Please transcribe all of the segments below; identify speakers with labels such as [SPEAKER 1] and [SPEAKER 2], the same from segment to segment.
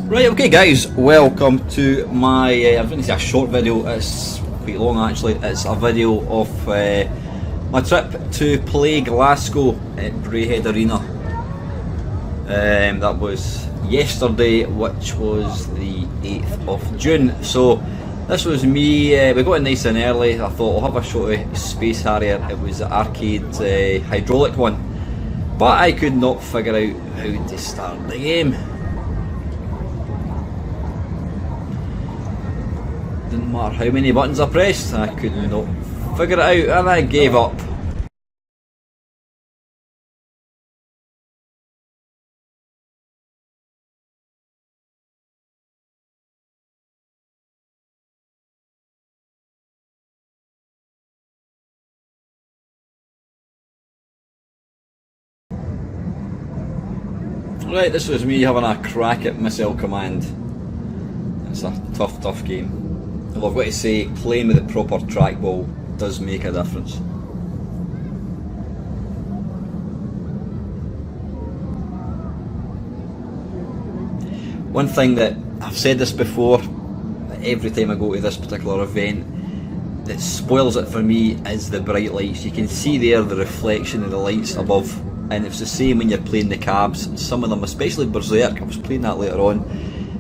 [SPEAKER 1] Right, okay guys, welcome to my, I was going to say a short video, it's quite long actually. It's a video of my trip to play Glasgow at Braehead Arena. That was yesterday, which was the 8th of June. So this was me, we got in nice and early. I thought I'll have a shot of Space Harrier. It was the arcade hydraulic one, but I could not figure out how to start the game. Didn't matter how many buttons I pressed, I could not figure it out and I gave up. Right, this was me having a crack at Missile Command. It's a tough game. Well, I've got to say, playing with the proper trackball does make a difference. One thing that I've said this before, every time I go to this particular event, that spoils it for me is the bright lights. You can see there the reflection of the lights above, and it's the same when you're playing the cabs. Some of them, especially Berserk, I was playing that later on,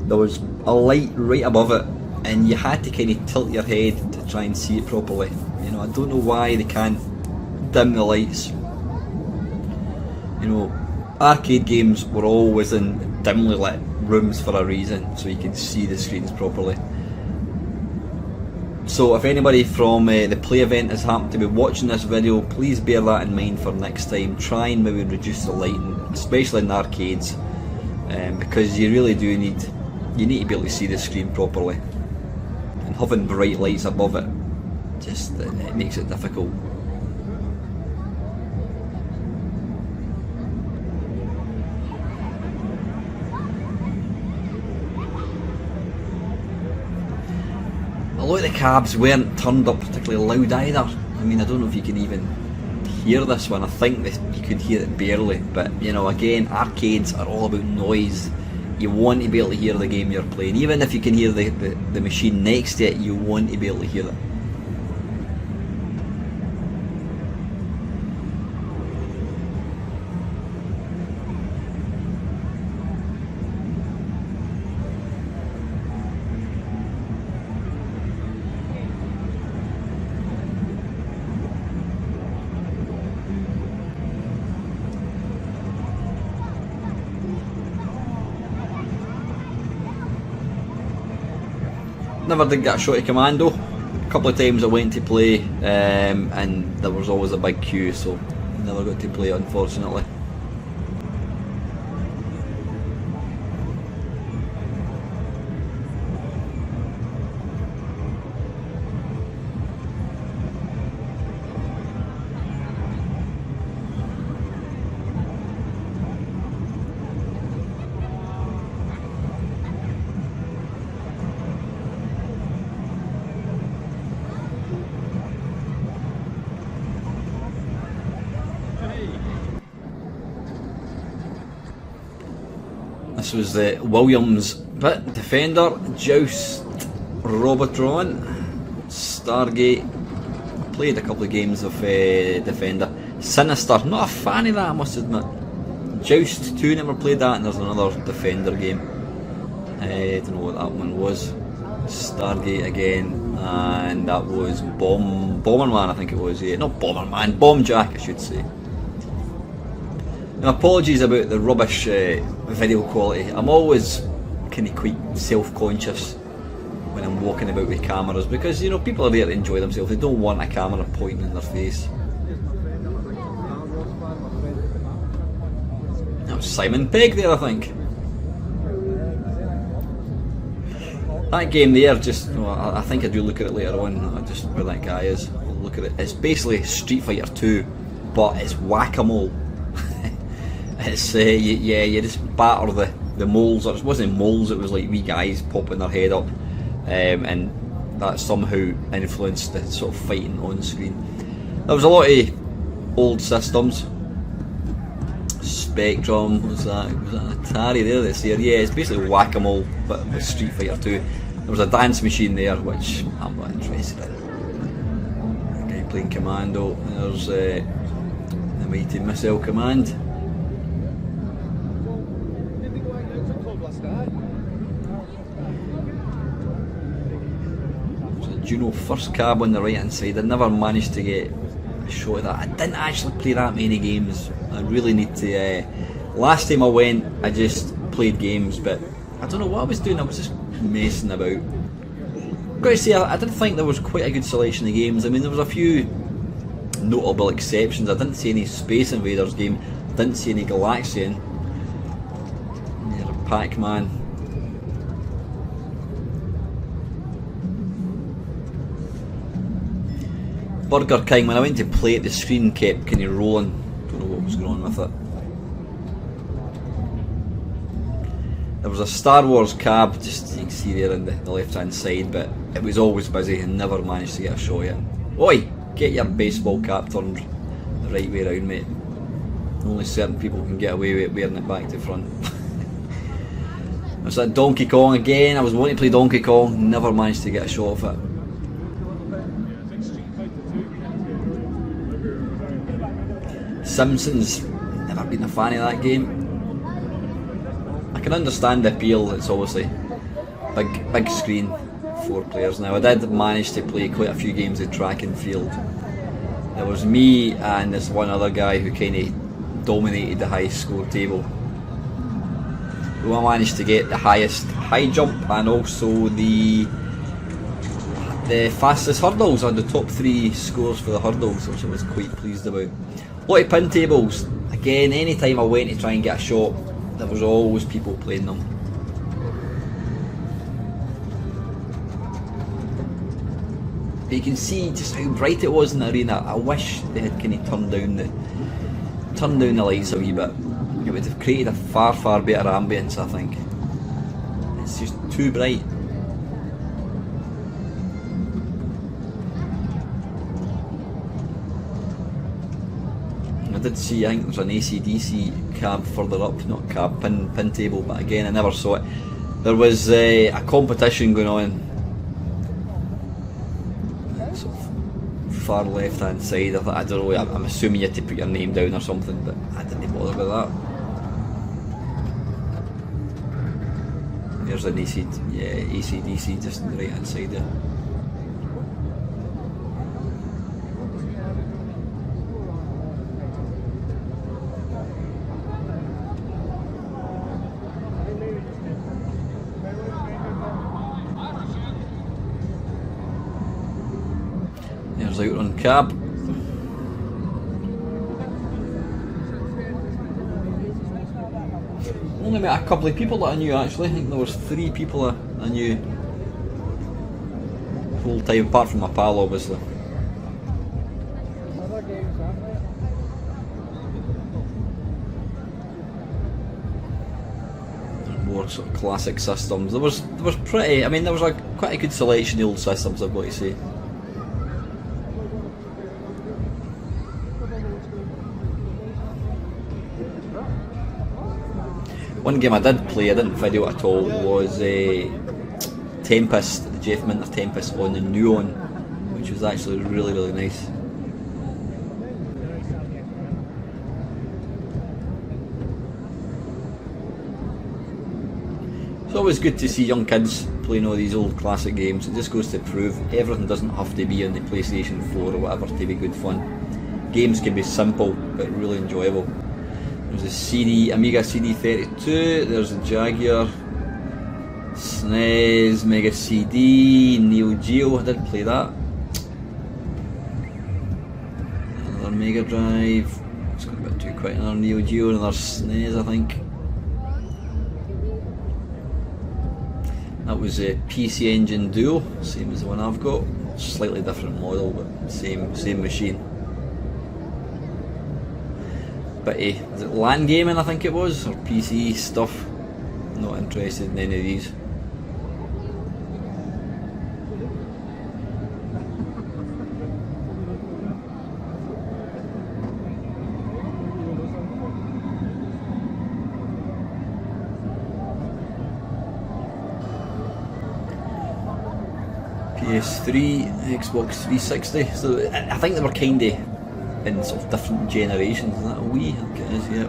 [SPEAKER 1] there was a light right above it, and you had to kind of tilt your head to try and see it properly. You know, I don't know why they can't dim the lights. You know, arcade games were always in dimly lit rooms for a reason, so you can see the screens properly. So if anybody from the play event has happened to be watching this video, please bear that in mind for next time. Try and maybe reduce the lighting, especially in the arcades, because you really do need to be able to see the screen properly. And having bright lights above it, just it makes it difficult. A lot of the cabs weren't turned up particularly loud either. I mean, I don't know if you can even hear this one. I think that you could hear it barely, but you know, again, arcades are all about noise. You want to be able to hear the game you're playing. Even if you can hear the machine next to it, you want to be able to hear it. Never did get a shot of Commando. A couple of times I went to play and there was always a big queue, so never got to play it, unfortunately. This was the Williams bit, Defender, Joust, Robotron, Stargate. Played a couple of games of Defender. Sinister, not a fan of that, I must admit. Joust 2, never played that, and there's another Defender game. I don't know what that one was. Stargate again, and that was Bomberman, I think it was. Yeah, not Bomberman, Bomb Jack, I should say. Now, apologies about the rubbish video quality. I'm always kind of quite self-conscious when I'm walking about with cameras, because you know, people are there to enjoy themselves. They don't want a camera pointing in their face. That was Simon Pegg there, I think. That game there, just, well, I think I do look at it later on, just where that guy is. I'll look at it. It's basically Street Fighter 2, but it's whack-a-mole. It's you just batter the moles. It wasn't moles, it was like wee guys popping their head up, and that somehow influenced the sort of fighting on screen. There was a lot of old systems, Spectrum. Was that an Atari there this year? Yeah, it's basically whack-a-mole, but with Street Fighter 2. There was a dance machine there, which I'm not interested in. A guy playing Commando. There's the mighty Missile Command. There's a Juno first cab on the right hand side. I never managed to get a shot of that. I didn't actually play that many games. I really need to. Last time I went, I just played games, but I don't know what I was doing. I was just messing about. I've got to say, I did think there was quite a good selection of games. I mean, there was a few notable exceptions. I didn't see any Space Invaders game. I didn't see any Galaxian. Pac-Man. Burger King, when I went to play it, the screen kept kind of rolling. Don't know what was going on with it. There was a Star Wars cab, just you can see there on the left hand side, but it was always busy and never managed to get a shot yet. Oi! Get your baseball cap turned the right way around, mate. Only certain people can get away with wearing it back to front. There's that Donkey Kong again. I was wanting to play Donkey Kong, never managed to get a shot of it. Simpsons, never been a fan of that game. I can understand the appeal. It's obviously big screen, 4 players. Now I did manage to play quite a few games of track and field. There was me and this one other guy who kind of dominated the high score table. I managed to get the highest high jump and also the fastest hurdles on the top 3 scores for the hurdles, which I was quite pleased about. A lot of pin tables. Again, any time I went to try and get a shot, there was always people playing them. But you can see just how bright it was in the arena. I wish they had kind of turned down the lights a wee bit. It would have created a far better ambience, I think. It's just too bright. I did see, I think there's an AC/DC cab further up, not cab, pin table, but again I never saw it. There was a competition going on, sort of far left hand side. I don't know, I'm assuming you had to put your name down or something, but I didn't bother with that. There's an AC/DC just on the right hand side there. There's Outrun Cab. Only met a couple of people that I knew actually. I think there was 3 people I knew full time, apart from my pal obviously. More sort of classic systems. There was pretty. I mean, there was quite a good selection of old systems, I've got to say. One game I did play, I didn't video at all, was Tempest, the Jeff Minter Tempest on the Nuon, which was actually really nice. It's always good to see young kids playing all these old classic games. It just goes to prove everything doesn't have to be on the PlayStation 4 or whatever to be good fun. Games can be simple but really enjoyable. There's a Amiga CD32, there's a Jaguar, SNES, Mega CD, Neo Geo, I did play that. Another Mega Drive, it's got a bit too quick, another Neo Geo, another SNES I think. That was a PC Engine Duo, same as the one I've got, slightly different model but same machine. But is it LAN gaming I think it was, or PC stuff? Not interested in any of these. PS3, Xbox 360. So I think they were kind of in sort of different generations. Is that a Wii? I think it is, yeah.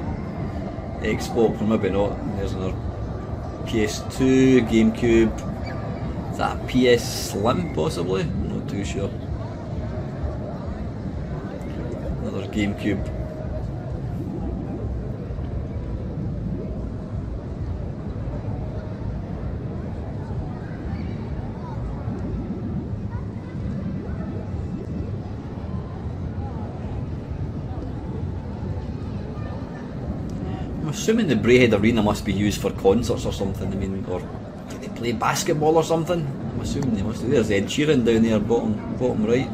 [SPEAKER 1] Xbox, or maybe not. There's another PS2, GameCube. Is that a PS Slim possibly? I'm not too sure. Another GameCube. I'm assuming the Brayhead Arena must be used for concerts or something. I mean, or do they play basketball or something? I'm assuming they must do. There's Ed Sheeran down there, bottom right.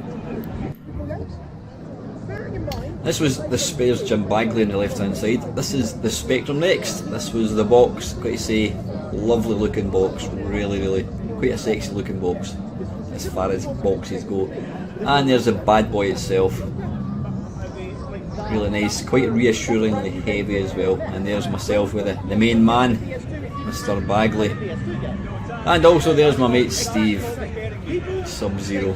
[SPEAKER 1] This was the Spares Jim Bagley on the left hand side. This is the Spectrum next. This was the box. Got to say, lovely looking box. Really, quite a sexy looking box as far as boxes go. And there's the bad boy itself. Really nice, quite reassuringly heavy as well. And there's myself with the main man, Mr. Bagley. And also there's my mate Steve, Sub-Zero.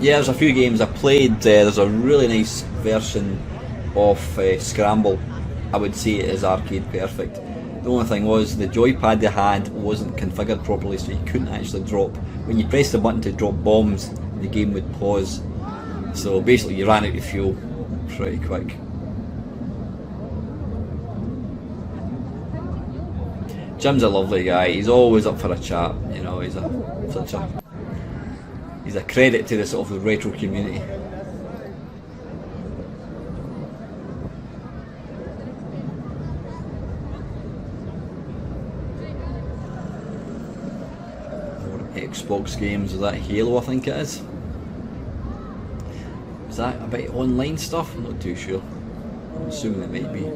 [SPEAKER 1] Yeah, there's a few games I played. There's a really nice version of Scramble. I would say it is arcade perfect. The only thing was the joypad they had wasn't configured properly, so you couldn't actually drop. When you pressed the button to drop bombs, the game would pause. So basically you ran out of fuel pretty quick. Jim's a lovely guy. He's always up for a chat. You know, he's a credit to the sort of the retro community. Xbox games, is that Halo I think it is? Is that a bit online stuff? I'm not too sure. I'm assuming it might be.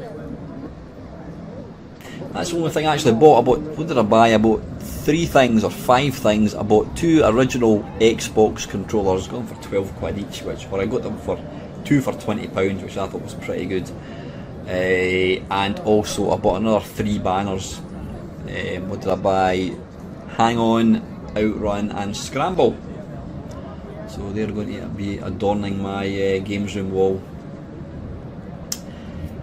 [SPEAKER 1] That's the only thing I actually bought. What did I buy? I bought 3 things or 5 things. I bought 2 original Xbox controllers, going for 12 quid each, or I got them for 2 for £20, which I thought was pretty good. And also I bought another 3 banners. What did I buy? Hang On, Outrun and Scramble. So they're going to be adorning my games room wall.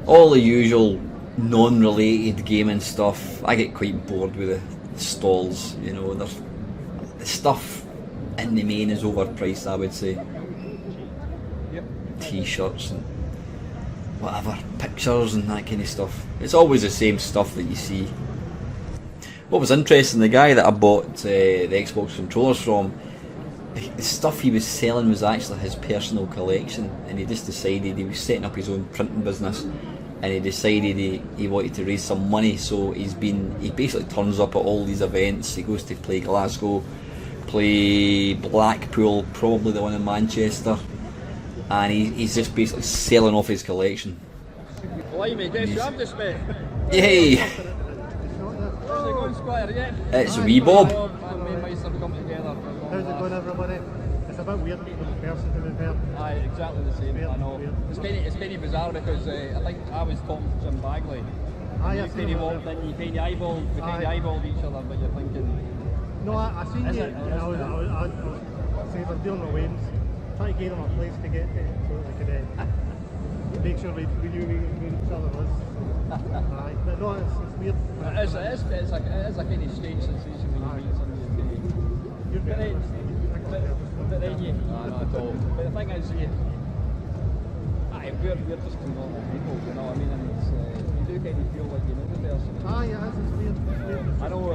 [SPEAKER 1] All the usual non-related gaming stuff. I get quite bored with the stalls, you know. The stuff in the main is overpriced, I would say. T-shirts and whatever, pictures and that kind of stuff. It's always the same stuff that you see. What was interesting, the guy that I bought the Xbox controllers from, the stuff he was selling was actually his personal collection, and he just decided he was setting up his own printing business, and he decided he wanted to raise some money, so he basically turns up at all these events. He goes to play Glasgow, play Blackpool, probably the one in Manchester, and he's just basically selling off his collection. Yay! It's wee Bob.
[SPEAKER 2] How's it going, everybody? It's a bit weird meeting in person to be fair.
[SPEAKER 3] Aye, exactly the same. I know. It's kind of bizarre because I think I was talking to Jim Bagley.
[SPEAKER 2] Aye,
[SPEAKER 3] you kind of walked in, you kind of eyeballed each other, but you're thinking.
[SPEAKER 2] No, I seen you, and I was saying I'm dealing with Wayne's, trying to give them a place to get to so that we could make sure we knew each other was. Aye, but no, it's weird.
[SPEAKER 3] It is a kind of strange sensation when you meet somebody.
[SPEAKER 2] You're very
[SPEAKER 3] But then you, no, not at all. But the thing is, we're just two normal people, you know what I mean? And it's, you do kind of feel like you know the person.
[SPEAKER 2] Aye, yeah, it's weird.
[SPEAKER 3] I know,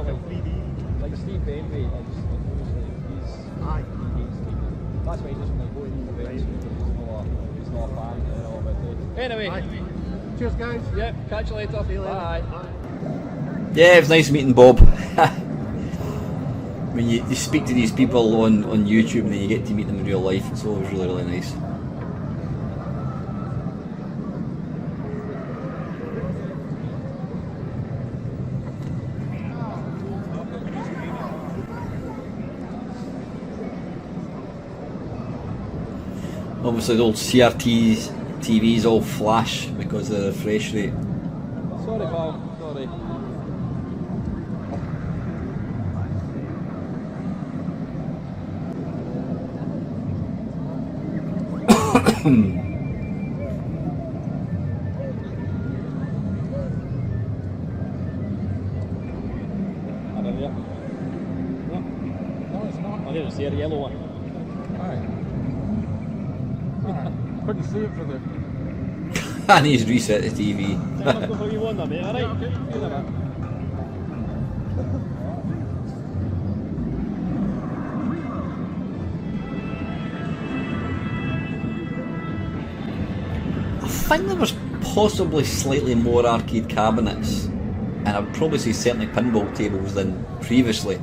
[SPEAKER 3] like Steve Benway, he's
[SPEAKER 2] aye.
[SPEAKER 3] He hates TV. That's why he doesn't like going to the events because he's not a fan, you know. But anyway.
[SPEAKER 2] Aye. Cheers, guys.
[SPEAKER 3] Yep, catch you later.
[SPEAKER 2] See you later.
[SPEAKER 3] Bye.
[SPEAKER 1] Yeah, it was nice meeting Bob. When you speak to these people on YouTube and then you get to meet them in real life, it's always really nice. Obviously the old CRT TVs all flash because of the refresh rate.
[SPEAKER 3] Sorry, pal. Sorry. I didn't see a yellow one.
[SPEAKER 4] Aye. Couldn't see it for the.
[SPEAKER 1] I need to reset the TV.
[SPEAKER 3] You won that, mate. Alright.
[SPEAKER 1] I think there was possibly slightly more arcade cabinets, and I'd probably say certainly pinball tables than previously.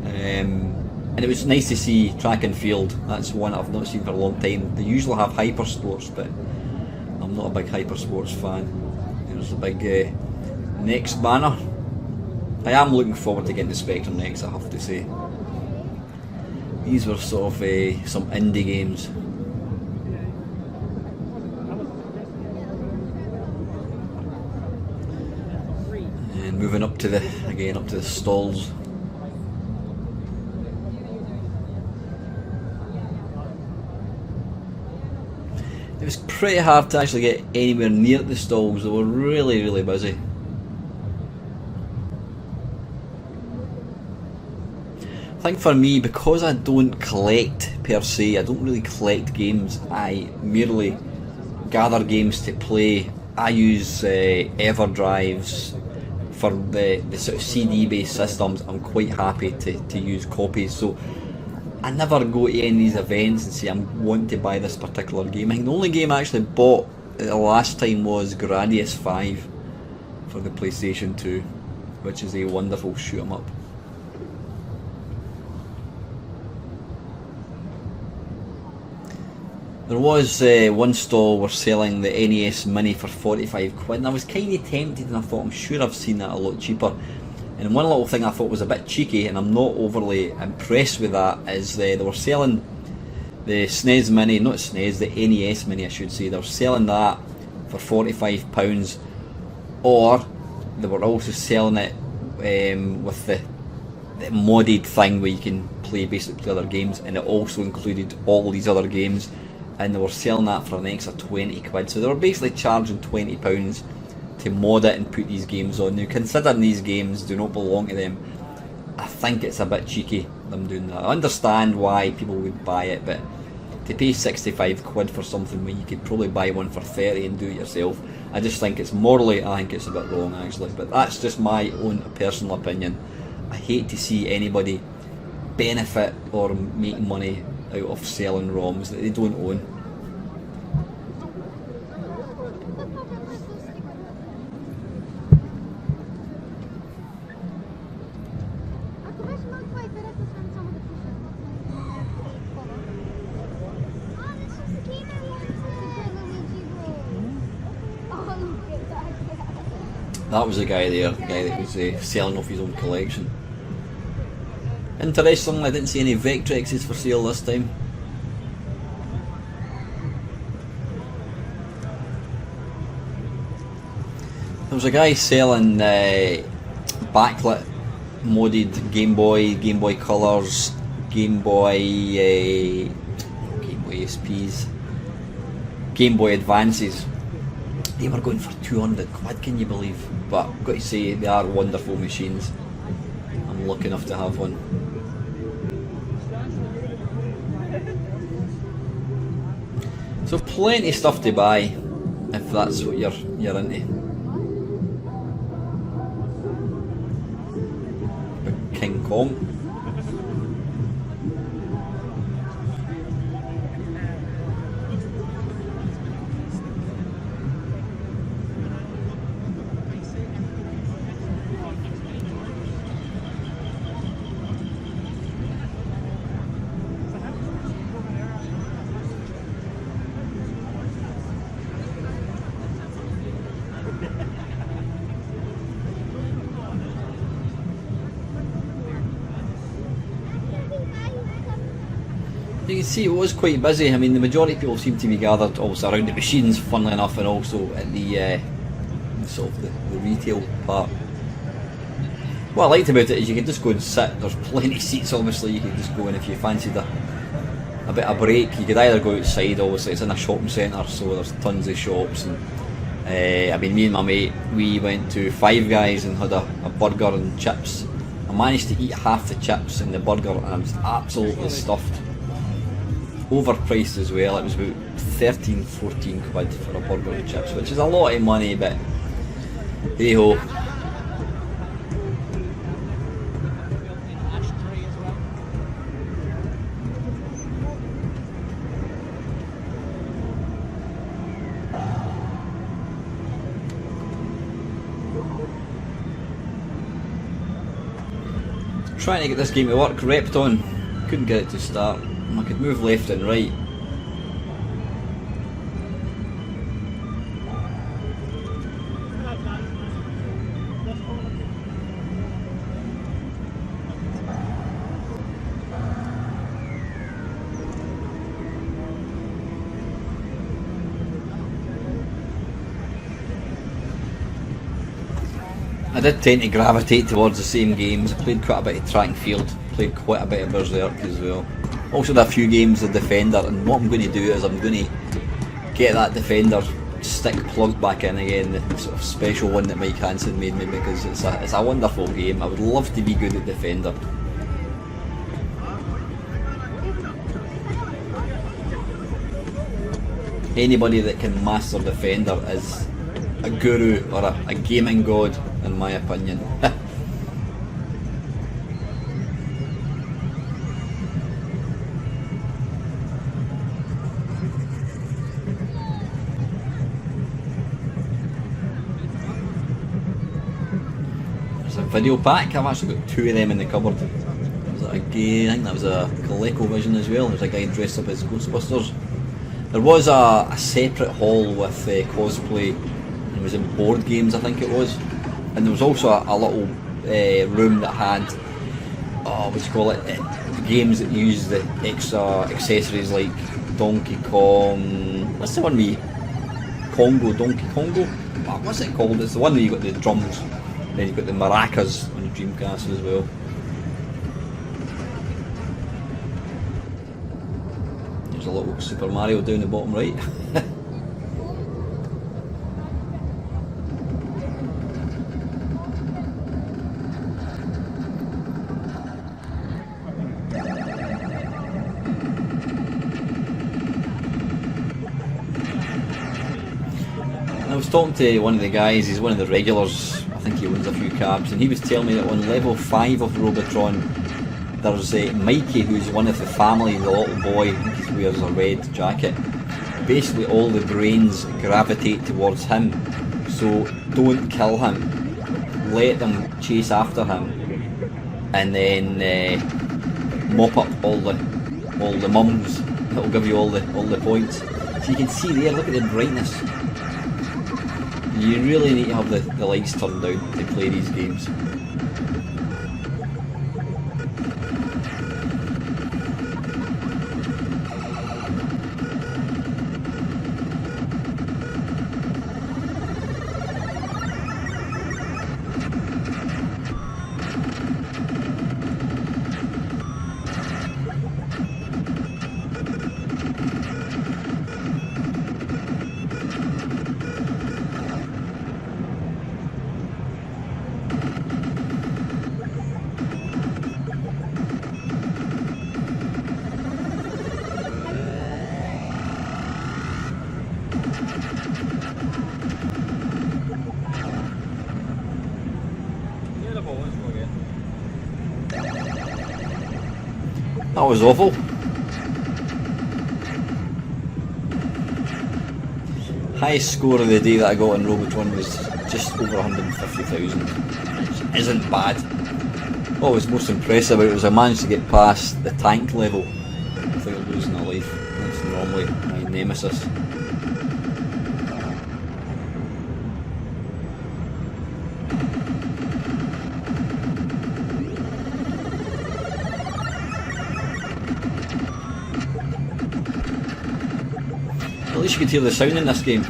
[SPEAKER 1] And it was nice to see track and field. That's one I've not seen for a long time. They usually have hyper sports, but I'm not a big hyper sports fan. There's the big next banner. I am looking forward to getting the Spectrum next, I have to say. These were sort of some indie games. And moving up to the stalls. It was pretty hard to actually get anywhere near the stalls. They were really, really busy. I think for me, because I don't collect per se, I don't really collect games, I merely gather games to play. I use Everdrives for the sort of CD based systems. I'm quite happy to use copies, so I never go to any of these events and say I want to buy this particular game. I think the only game I actually bought the last time was Gradius 5 for the PlayStation 2, which is a wonderful shoot 'em up. There was one stall were selling the NES Mini for 45 quid, and I was kind of tempted, and I thought I'm sure I've seen that a lot cheaper. And one little thing I thought was a bit cheeky, and I'm not overly impressed with that, is they were selling the SNES Mini, not SNES, the NES Mini I should say, they were selling that for £45, or they were also selling it with the modded thing where you can basically other games, and it also included all these other games, and they were selling that for an extra 20 quid, so they were basically charging £20 to mod it and put these games on. Now, considering these games do not belong to them, I think it's a bit cheeky them doing that. I understand why people would buy it, but to pay 65 quid for something when you could probably buy one for 30 and do it yourself, I just think it's morally, I think it's a bit wrong actually, but that's just my own personal opinion. I hate to see anybody benefit or make money out of selling ROMs that they don't own. That was the guy there, the guy that was selling off his own collection. Interestingly, I didn't see any Vectrexes for sale this time. There was a guy selling backlit modded Game Boy Colors, Game Boy SPs, Game Boy Advances. They were going for 200 quid, can you believe? But I've got to say, they are wonderful machines. I'm lucky enough to have one. So plenty of stuff to buy if that's what you're into. King Kong. You can see it was quite busy. I mean, the majority of people seem to be gathered also around the machines, funnily enough, and also at the sort of the retail part. What I liked about it is you can just go and sit. There's plenty of seats, obviously. You can just go in if you fancied a a bit of break, you could either go outside. Obviously, it's in a shopping centre, so there's tons of shops. And I mean, me and my mate, we went to Five Guys and had a burger and chips. I managed to eat half the chips and the burger, and I was absolutely stuffed. Overpriced as well. It was about 13-14 quid for a burger and chips, which is a lot of money, but hey ho. Trying to get this game to work. Repton, couldn't get it to start. I could move left and right. I did tend to gravitate towards the same games. I played quite a bit of track and field, played quite a bit of Berserk as well. Also did a few games of Defender, and what I'm going to do is I'm going to get that Defender stick plugged back in again, the sort of special one that Mike Hansen made me, because it's a wonderful game. I would love to be good at Defender. Anybody that can master Defender is a guru or a gaming god, in my opinion. There's a video pack. I've actually got 2 of them in the cupboard. There's a game, I think that was a ColecoVision as well. There's a guy dressed up as Ghostbusters. There was a separate hall with cosplay. It was in board games, I think it was, and there was also a little room that had, what do you call it, games that use the extra accessories like Donkey Kong. What's the one we Donkey Kongo? What's it called? It's the one where you got the drums, then you've got the maracas on Dreamcast as well. There's a little Super Mario down the bottom right. I was talking to one of the guys, he's one of the regulars, I think he owns a few cabs, and he was telling me that on level 5 of Robotron there's Mikey, who's one of the family, the little boy, I think he wears a red jacket. Basically all the brains gravitate towards him, so don't kill him, let them chase after him, and then mop up all the mums. That'll give you all the points. So you can see there, look at the brightness. You really need to have the lights turned down to play these games. That was awful. Highest score of the day that I got in Robotron was just over 150,000, which isn't bad. What was most impressive about it was I managed to get past the tank level without losing a life. That's normally my nemesis. At least you could hear the sound in this game.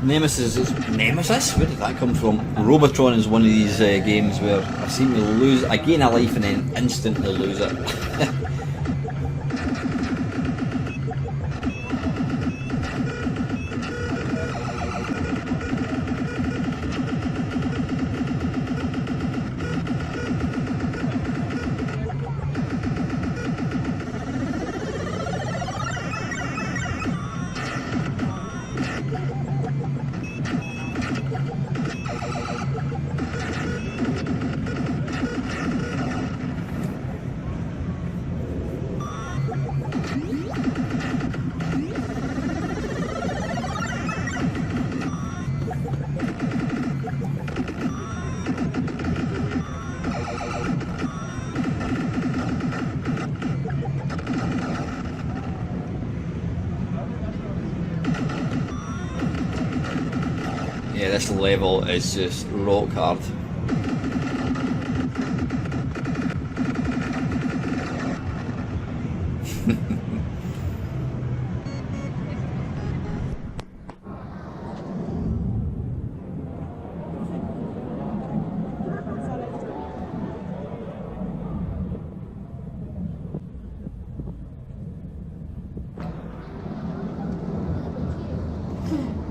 [SPEAKER 1] Nemesis? Where did that come from? Robotron is one of these games where I seem to lose, I gain a life and then instantly lose it. Yeah, this level is just rock hard.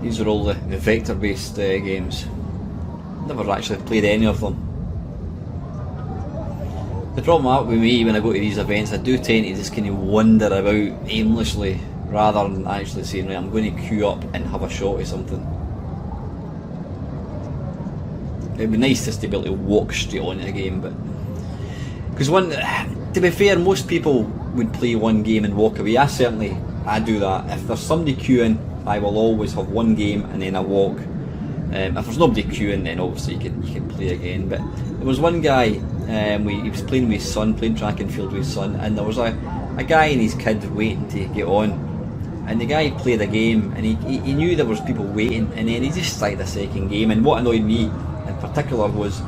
[SPEAKER 1] These are all the vector-based games. Never actually played any of them. The problem with me when I go to these events, I do tend to just kind of wander about aimlessly rather than actually saying, right, I'm going to queue up and have a shot at something. It'd be nice just to be able to walk straight onto the game, but because to be fair, most people would play one game and walk away. I do that. If there's somebody queuing, I will always have one game and then I walk. If there's nobody queuing, then obviously you can play again. But there was one guy, he was playing with his son, playing track and field with his son, and there was a guy and his kid waiting to get on. And the guy played a game and he knew there was people waiting, and then he just started a second game. And what annoyed me in particular was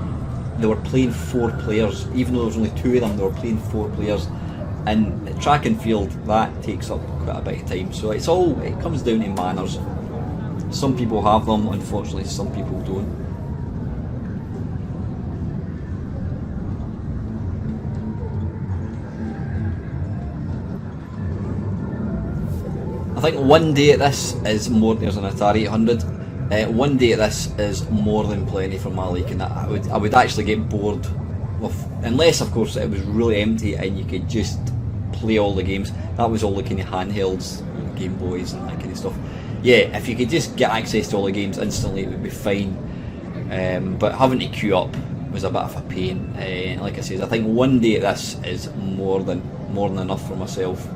[SPEAKER 1] they were playing 4 players, even though there was only 2 of them, they were playing 4 players. And track and field, that takes up quite a bit of time. So it comes down to manners. Some people have them, unfortunately some people don't. I think one day at this is more, there's an Atari 800, one day at this is more than plenty for my liking. I would actually get bored with, unless of course it was really empty and you could just play all the games. That was all the kind of handhelds, Game Boys and that kind of stuff. Yeah, if you could just get access to all the games instantly, it would be fine. But having to queue up was a bit of a pain. Like I said, I think one day at this is more than enough for myself.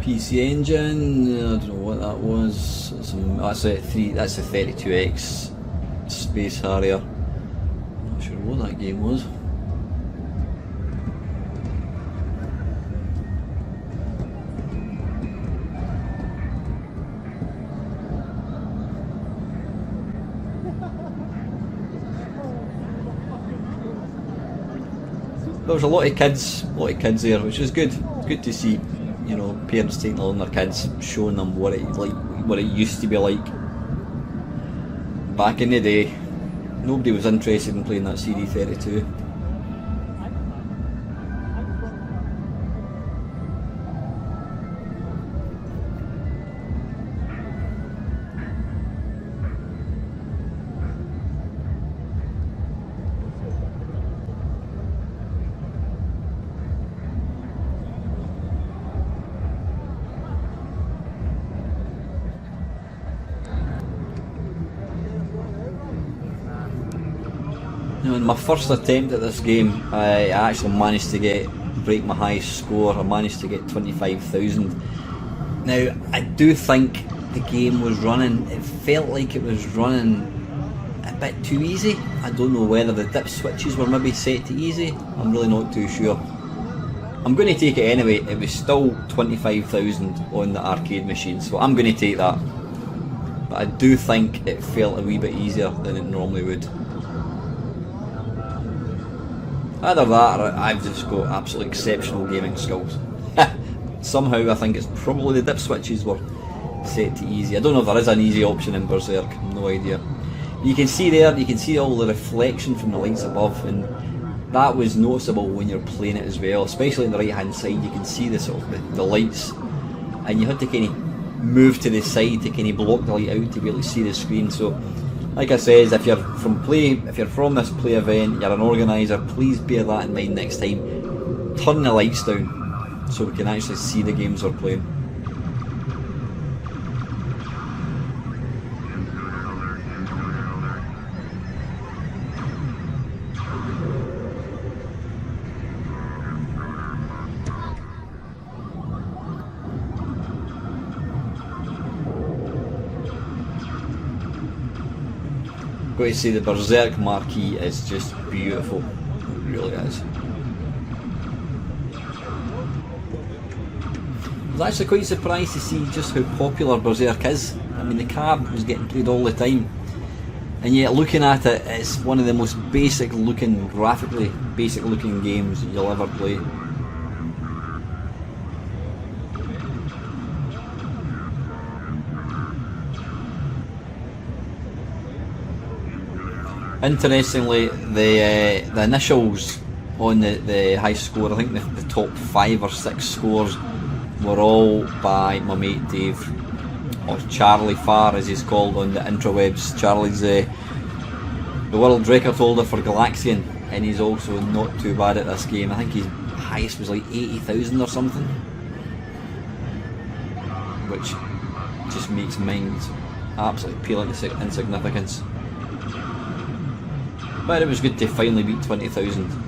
[SPEAKER 1] PC Engine, I don't know what that was. That's a 32X Space Harrier. I'm not sure what that game was. There was a lot of kids there, which is good. It's good to see. You know, parents taking along their kids, showing them what it used to be like back in the day. Nobody was interested in playing that CD32. In my first attempt at this game, I actually managed to break my highest score. I managed to get 25,000. Now, I do think the game was running. It felt like it was running a bit too easy. I don't know whether the dip switches were maybe set to easy. I'm really not too sure. I'm going to take it anyway. It was still 25,000 on the arcade machine, so I'm going to take that. But I do think it felt a wee bit easier than it normally would. Either that or I've just got absolutely exceptional gaming skills. Somehow I think it's probably the dip switches were set to easy. I don't know if there is an easy option in Berserk, no idea. You can see there, you can see all the reflection from the lights above, and that was noticeable when you're playing it as well, especially on the right hand side. You can see the sort of the lights, and you had to kind of move to the side to kind of block the light out to be able to see the screen. So like I says, if you're from this play event, you're an organiser, please bear that in mind next time. Turn the lights down so we can actually see the games we're playing. Got to say the Berserk marquee is just beautiful, it really is. I was actually quite surprised to see just how popular Berserk is. I mean, the cab was getting played all the time, and yet looking at it, it's one of the most basic looking, graphically basic looking games that you'll ever play. Interestingly, the initials on the high score, I think the top 5 or 6 scores were all by my mate Dave, or Charlie Farr as he's called on the intrawebs. Charlie's the world record holder for Galaxian, and he's also not too bad at this game. I think his highest was like 80,000 or something, which just makes mine absolutely pale into insignificance. But it was good to finally beat 20,000.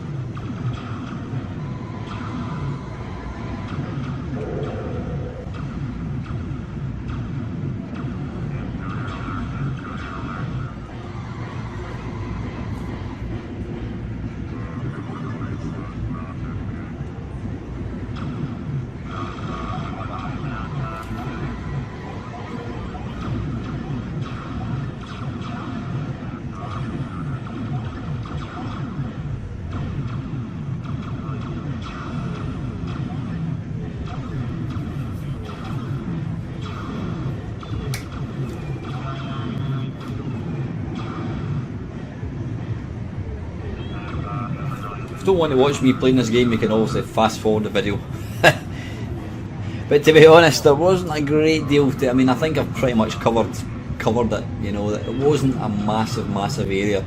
[SPEAKER 1] If you don't want to watch me playing this game, you can obviously fast forward the video. But to be honest, there wasn't a great deal to. I mean, I think I've pretty much covered it. You know, it wasn't a massive area.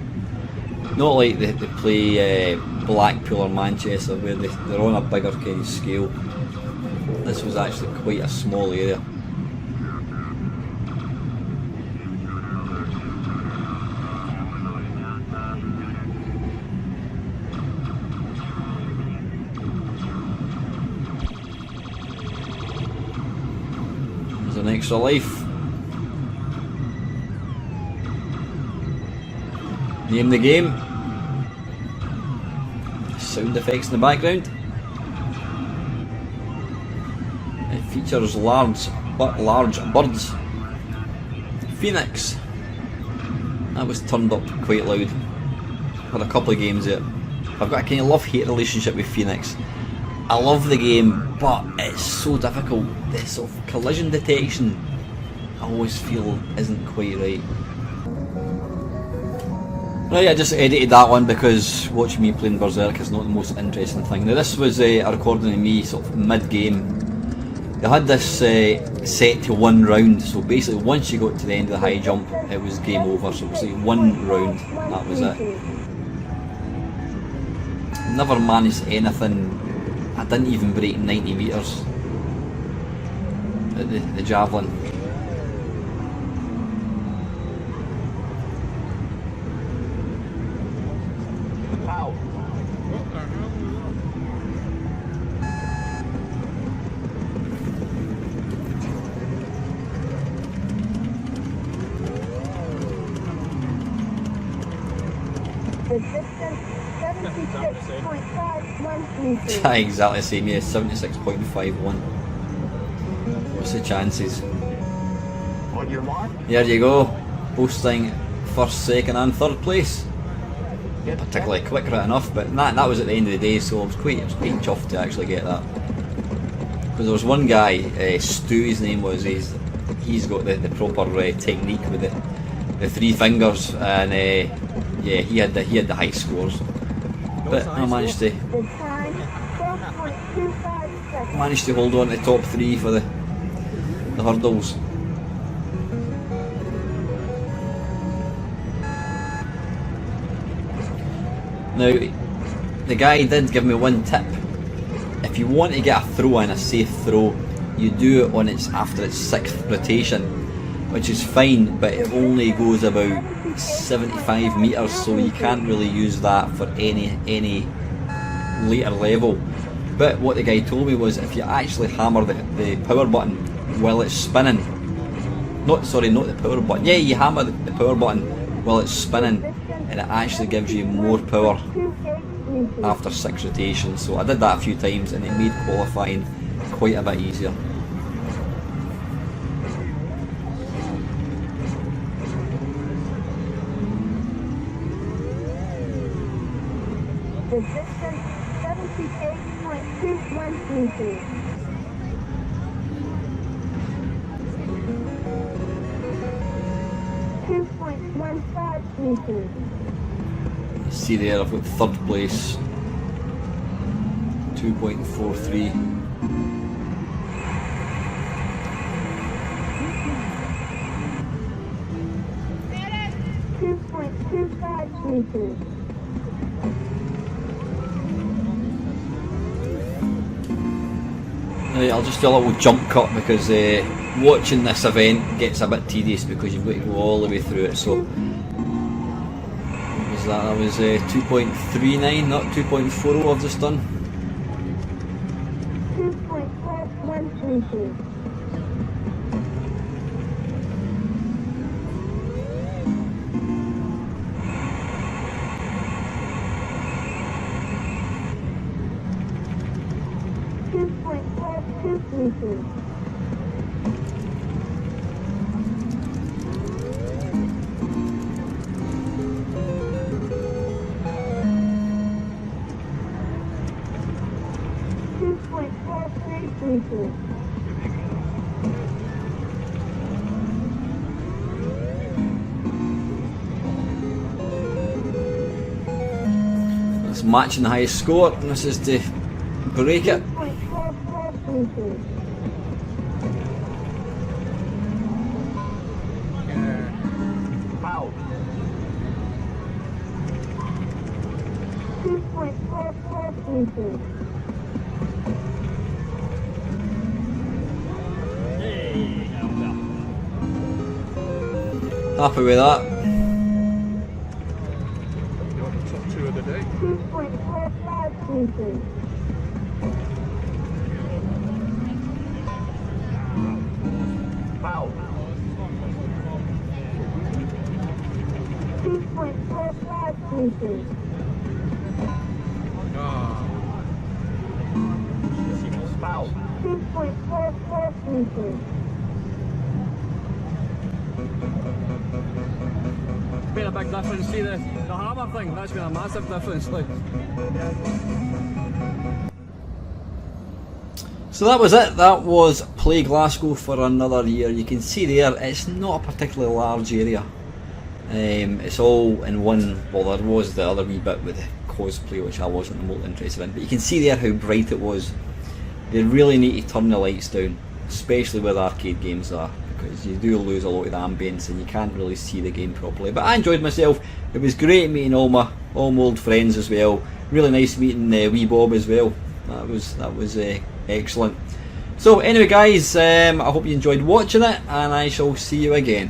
[SPEAKER 1] Not like they play Blackpool or Manchester, where they're on a bigger kind of scale. This was actually quite a small area. An extra life. Name the game. Sound effects in the background. It features large birds. Phoenix. That was turned up quite loud. Had a couple of games there. I've got a kind of love-hate relationship with Phoenix. I love the game, but it's so difficult. The sort of collision detection, I always feel isn't quite right. Right, I just edited that one because watching me playing Berserk is not the most interesting thing. Now this was a recording of me sort of mid-game. They had this set to 1 round, so basically once you got to the end of the high jump, it was game over. So it was like 1 round, and that was it. Never managed anything. I didn't even break 90 metres at the javelin.
[SPEAKER 3] Wow.
[SPEAKER 5] The distance 76.51 meters.
[SPEAKER 1] Exactly the same, yeah, 76.51. What's the chances?
[SPEAKER 6] On your mark.
[SPEAKER 1] There you go. Posting first, second and third place. Not particularly quick, right enough, but that was at the end of the day, so I was quite chuffed to actually get that. Because there was one guy, Stu his name was, he's got the proper technique with the three fingers, and yeah, he had the high scores. But I managed to
[SPEAKER 5] The time 12.25 seconds.
[SPEAKER 1] hold on to the top three for the hurdles. Now, the guy did give me one tip. If you want to get a throw in, a safe throw, you do it on after its 6th rotation, which is fine, but it only goes about 75 metres, so you can't really use that for any later level. But what the guy told me was, if you actually hammer the power button while it's spinning, not the power button, yeah, you hammer the power button while it's spinning, and it actually gives you more power
[SPEAKER 5] 28 meters.
[SPEAKER 1] after 6 rotations. So I did that a few times, and it made qualifying quite a bit easier.
[SPEAKER 5] The distance 78.21 meters. meters.
[SPEAKER 1] See there, I've got third place, 2.43.
[SPEAKER 5] Meters.
[SPEAKER 1] Right, I'll just do a little jump cut because watching this event gets a bit tedious because you've got to go all the way through it. So what was that was 2.39, not 2.40 I've just done.
[SPEAKER 5] 2.41 meters. Meters.
[SPEAKER 1] It's matching the highest score, and this is to break it.
[SPEAKER 5] 2.44 meters.
[SPEAKER 6] Foul.
[SPEAKER 5] 2.44 meters.
[SPEAKER 1] Happy with that.
[SPEAKER 4] You're the top two of the day.
[SPEAKER 5] 2.45 meters.
[SPEAKER 6] Foul.
[SPEAKER 5] 2.45 meters.
[SPEAKER 6] Foul.
[SPEAKER 5] 2.44 meters.
[SPEAKER 3] Been a big difference. See the hammer thing, that's been a massive difference. Like.
[SPEAKER 1] So that was it. That was Play Glasgow for another year. You can see there, it's not a particularly large area. It's all in one. Well, there was the other wee bit with the cosplay, which I wasn't remotely interested in. But you can see there how bright it was. They really need to turn the lights down, especially where the arcade games are, because you do lose a lot of the ambience and you can't really see the game properly. But I enjoyed myself. It was great meeting all my old friends as well. Really nice meeting wee Bob as well. That was excellent. So anyway guys, I hope you enjoyed watching it, and I shall see you again.